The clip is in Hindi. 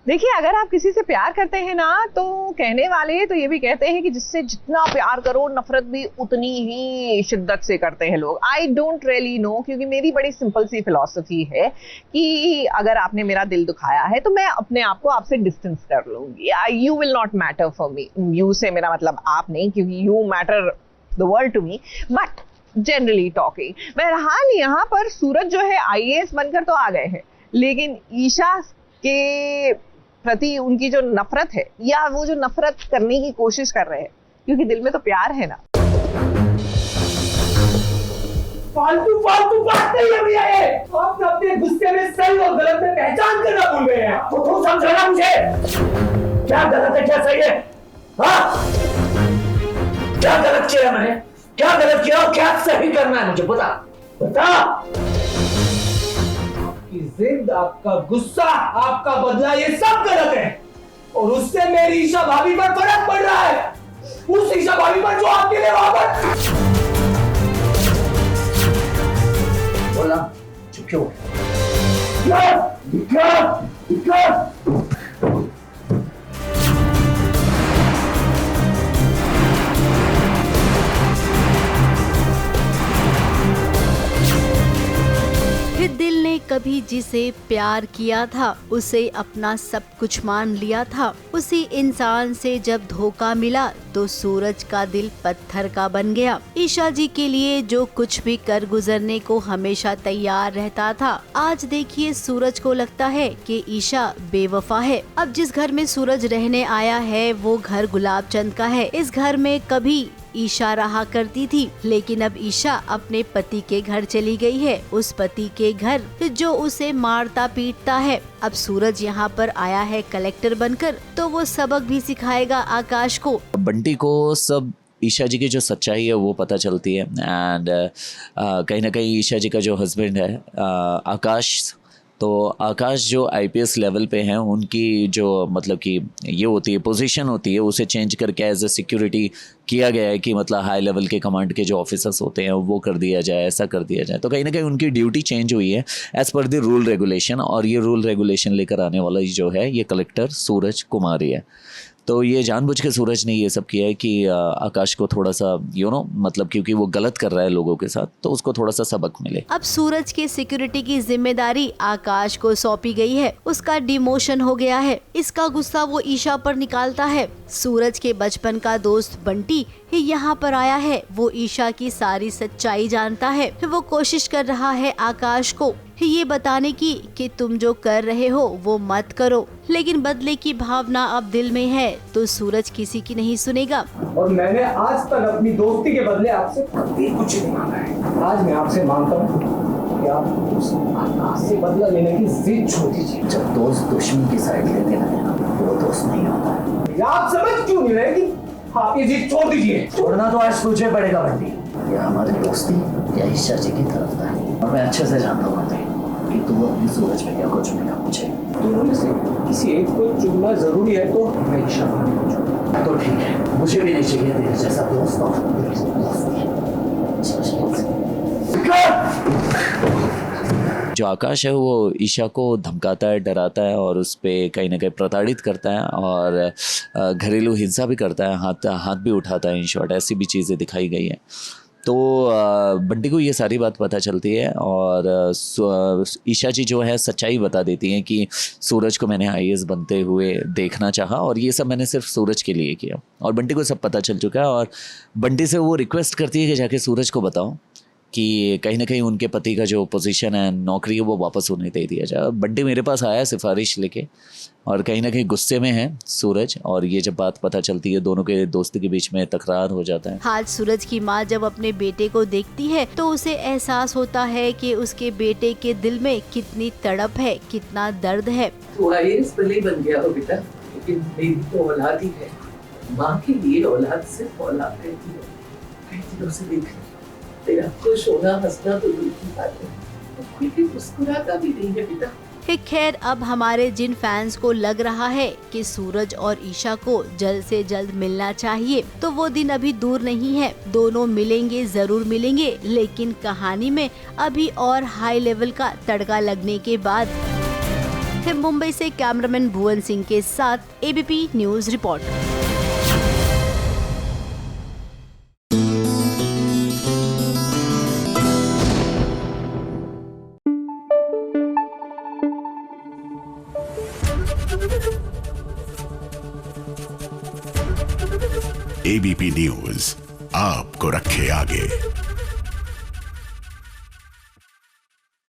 देखिए, अगर आप किसी से प्यार करते हैं ना, तो कहने वाले तो ये भी कहते हैं कि जिससे जितना प्यार करो नफरत भी उतनी ही शिद्दत से करते हैं लोग। आई डोंट रियली नो, क्योंकि मेरी बड़ी सिंपल सी फिलॉसफी है कि अगर आपने मेरा दिल दुखाया है तो मैं अपने आप को आपसे डिस्टेंस कर लूंगी। You will not matter for me. You से मेरा मतलब आप नहीं, क्योंकि you matter the world to me, but generally talking. बहरहाल यहाँ पर सूरज जो है आईएएस बनकर तो आ गए हैं, लेकिन ईशा के प्रति उनकी जो नफरत है, या वो जो नफरत करने की कोशिश कर रहे हैं, क्योंकि दिल में तो प्यार है ना। फालतू फालतू बात नहीं है भैया, ये आप अपने गुस्से में सही और गलत में पहचान करना भूल गए हैं। तो समझाना मुझे क्या गलत है क्या सही है। हाँ, क्या गलत किया मैंने, क्या गलत किया और क्या सही करना है मुझे बता बता। आपकी जिद, आपका गुस्सा, आपका बदला, ये सब गलत है। और उससे मेरी ईशा भाभी पर फर्क पड़ रहा है, उस ईशा भाभी पर जो आपके लिए वहां पर। बोला चुप क्यों? फिर दिल ने कभी जिसे प्यार किया था उसे अपना सब कुछ मान लिया था। उसी इंसान से जब धोखा मिला तो सूरज का दिल पत्थर का बन गया। ईशा जी के लिए जो कुछ भी कर गुजरने को हमेशा तैयार रहता था, आज देखिए सूरज को लगता है कि ईशा बेवफा है। अब जिस घर में सूरज रहने आया है वो घर गुलाब चंद का है। इस घर में कभी ईशा रहा करती थी, लेकिन अब ईशा अपने पति के घर चली गई है, उस पति के घर जो उसे मारता पीटता है। अब सूरज यहाँ पर आया है कलेक्टर बनकर, तो वो सबक भी सिखाएगा आकाश को। बंटी को सब ईशा जी की जो सच्चाई है वो पता चलती है। एंड कहीं ना कहीं ईशा जी का जो हस्बैंड है आकाश, तो आकाश जो आईपीएस लेवल पे हैं, उनकी जो मतलब कि ये होती है पोजीशन होती है, उसे चेंज करके एज ए सिक्योरिटी किया गया है कि मतलब हाई लेवल के कमांड के जो ऑफिसर्स होते हैं वो कर दिया जाए, ऐसा कर दिया जाए। तो कहीं ना कहीं उनकी ड्यूटी चेंज हुई है as per the rule regulation, और ये रूल रेगुलेशन लेकर आने वाला जो है ये कलेक्टर सूरज कुमार ही है। तो ये जानबूझ के सूरज ने ये सब किया है कि आकाश को थोड़ा सा मतलब क्योंकि वो गलत कर रहा है लोगों के साथ, तो उसको थोड़ा सा सबक मिले। अब सूरज की सिक्योरिटी की जिम्मेदारी आकाश को सौंपी गई है, उसका डिमोशन हो गया है। इसका गुस्सा वो ईशा पर निकालता है। सूरज के बचपन का दोस्त बंटी यहाँ पर आया है, वो ईशा की सारी सच्चाई जानता है। वो कोशिश कर रहा है आकाश को ये बताने की कि तुम जो कर रहे हो वो मत करो, लेकिन बदले की भावना अब दिल में है तो सूरज किसी की नहीं सुनेगा। और मैंने आज तक अपनी दोस्ती के बदले आपसे कभी कुछ नहीं मांगा है। आज मैं आपसे मांगता हूँ कि आप उस आकाश से बदला लेने की जिद छोड़ दीजिए। जब दोस्त दुश्मन की साइड लेते हैं वो दोस्त नहीं होता है। आप समझ क्यों नहीं रहे कि आप ये जिद छोड़ दीजिए? छोड़ना तो आज तुझे पड़ेगा बंटी। या हमारी दोस्ती या ईशा जी की तरफ का है, और मैं अच्छे से जानता हूँ कि तू अपनी सूरज में क्या को चुनेगा। मुझे दोनों में से किसी एक को चुनना जरूरी है, तो मैं ईशा तो ठीक है, मुझे भी नहीं चाहिए तेरे जैसा दोस्त। जो आकाश है वो ईशा को धमकाता है, डराता है और उस पर कहीं ना कहीं प्रताड़ित करता है और घरेलू हिंसा भी करता है, हाथ भी उठाता है। इन शॉर्ट ऐसी भी चीज़ें दिखाई गई हैं। तो बंटी को ये सारी बात पता चलती है और ईशा जी जो है सच्चाई बता देती हैं कि सूरज को मैंने आईएएस बनते हुए देखना चाहा और ये सब मैंने सिर्फ सूरज के लिए किया, और बंटी को सब पता चल चुका है। और बंटी से वो रिक्वेस्ट करती है कि जाके सूरज को बताओ कि कहीं ना कहीं उनके पति का जो पोजीशन है, नौकरी है, वो वापस उन्हें दे दिया जाए। बंटी मेरे पास आया सिफारिश लेके, और कहीं ना कहीं गुस्से में है सूरज, और ये जब बात पता चलती है दोनों के दोस्ती के बीच में तकरार हो जाता है। आज सूरज की माँ जब अपने बेटे को देखती है तो उसे एहसास होता है कि उसके बेटे के दिल में कितनी तड़प है, कितना दर्द है। तो आईएएस भले बन गया हो बेटा, लेकिन मेरी तो औलाद ही है। माँ के लिए औलाद सिर्फ औलाद रहती है। कई दिनों से देख तेरा खुश होना, हंसना तो दूर की बात है, कोई भी मुस्कुराता भी नहीं है बेटा। खैर, अब हमारे जिन फैंस को लग रहा है कि सूरज और ईशा को जल्द से जल्द मिलना चाहिए, तो वो दिन अभी दूर नहीं है। दोनों मिलेंगे, जरूर मिलेंगे, लेकिन कहानी में अभी और हाई लेवल का तड़का लगने के बाद। फिर मुंबई से कैमरामैन भुवन सिंह के साथ ABP news report. ABP news आपको रखे आगे।